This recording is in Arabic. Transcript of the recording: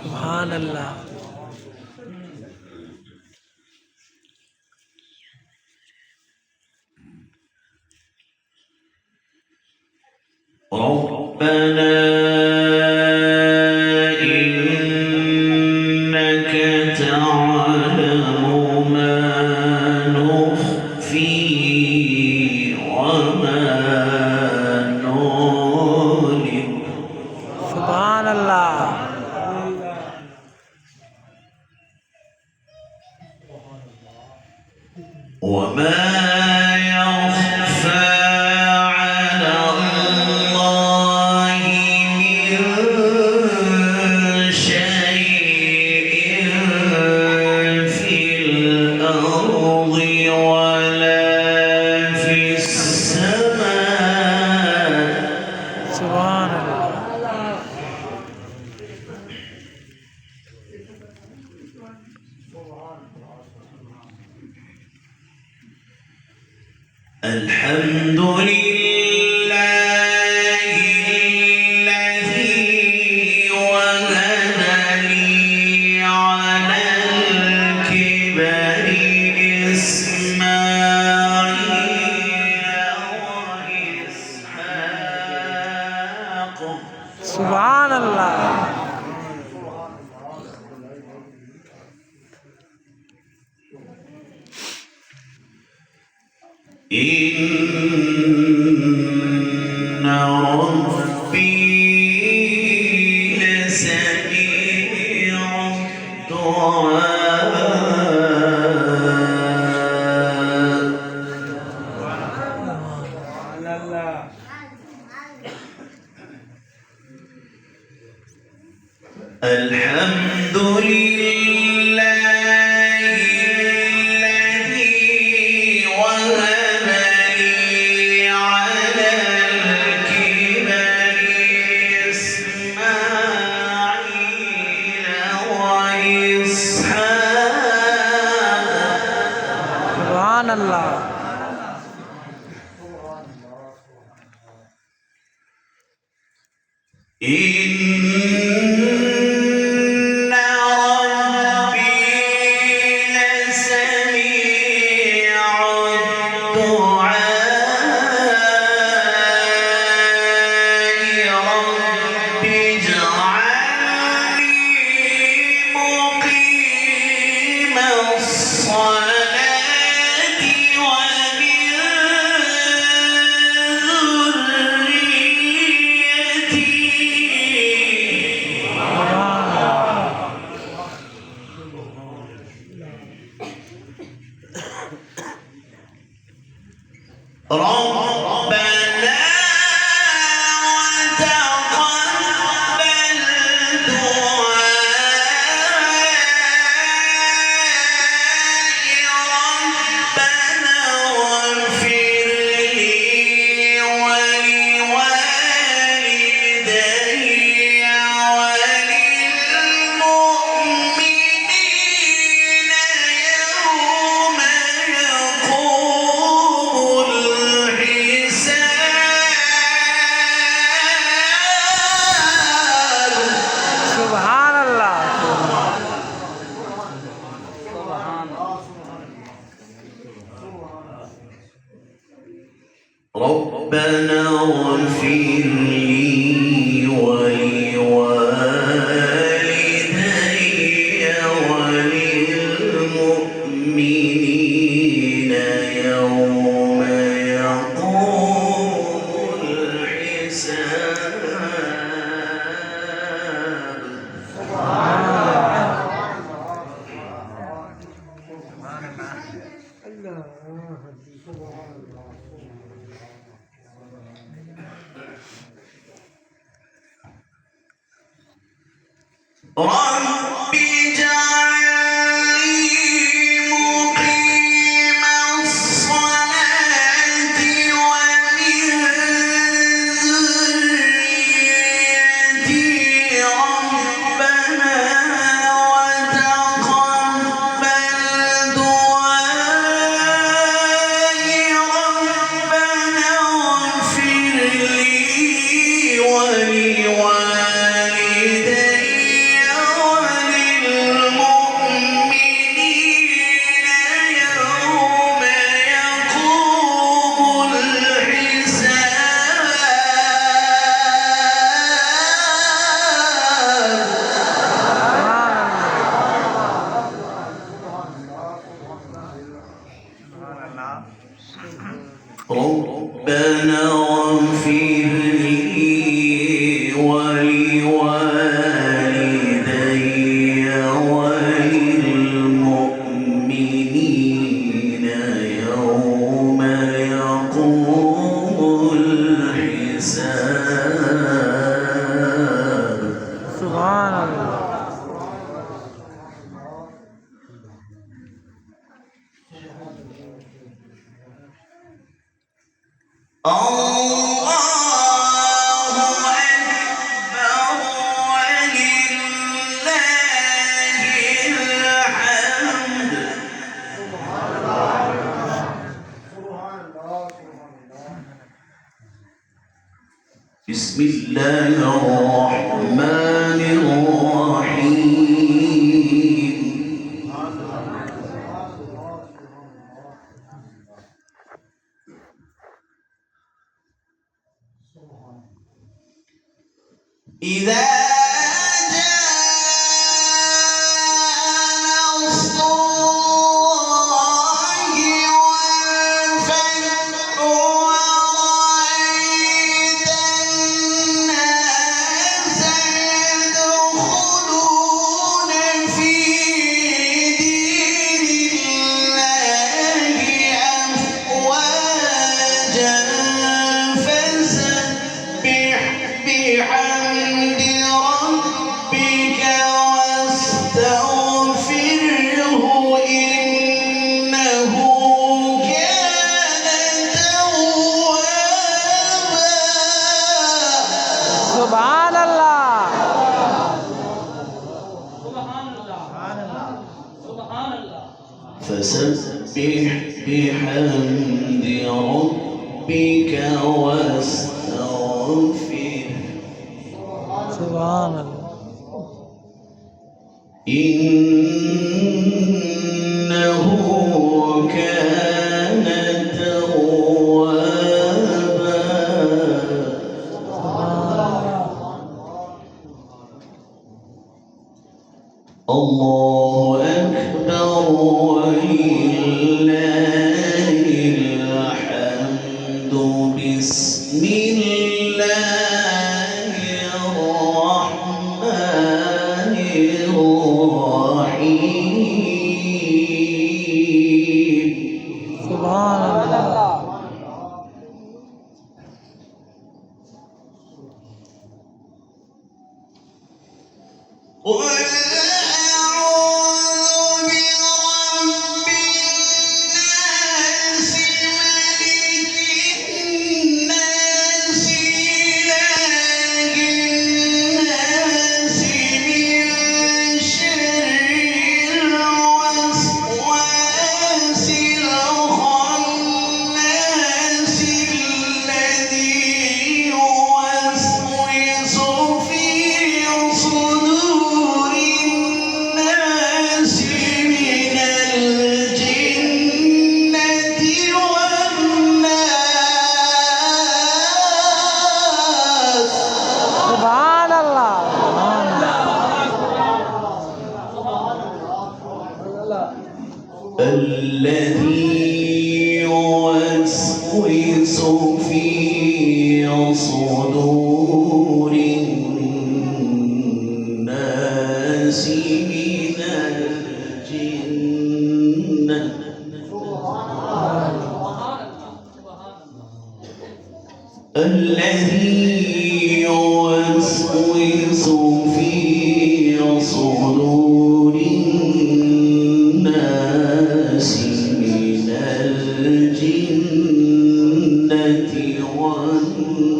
سبحان الله. ربنا إنك تعلم ما نخفي وما نعلن. سبحان الله. وما يخفى على الله من شيء في الأرض ولا في السماء. سبحان الله. الحمد لله الذي وهب لي على الكبر إسماعيل وإسحاق. سبحان الله. إن ربي لسميع الدعاء. الحمد لله الذي وهب لي على الكبر إسماعيل وإسحاق. سبحان الله. إن ربي لسميع الدعاء. رب اجعلني مقيم الصلاة ومن ربنا وتقبل دعائي. ربنا واغفر لي ولوالدي وللمؤمنين يوم يقوم الحساب. سبحان الله. ربنا اغفر لي ولوالدي وللمؤمنين يوم يقوم الحساب. رب اجعلني مقيم الصلاة ومن ذريتي. ربنا وتقبل دعائي. ربنا اغفر لي ولوالدي ولوالدي وللمؤمنين يوم يقوم الحساب. سبحان الله. الله أكبر ولله الحمد. بسم الله الرحمن الرحيم. إذا جاء نصر الله والفتح ورأيت الناس يدخلون في دين الله أفواجا فسبح بحمد ربك واستغفره إنه كان توابا. سبحان الله. فسبح بحمد ربك واستغفره سبحان الله. إنه كان توابا. الله أكبر ولله الحمد. بسم الله الرحمن الرحيم. سبحان الله. قل أعوذ برب الناس ملك الناس إله الناس من شر الوسواس الخناس الذي يوسوس في صدور الناس من الجنة والناس. سبحان الله. الذي يوسوس في صدور الناس من الجنة. الذي يوسوس في صدور الناس من الجنة والناس.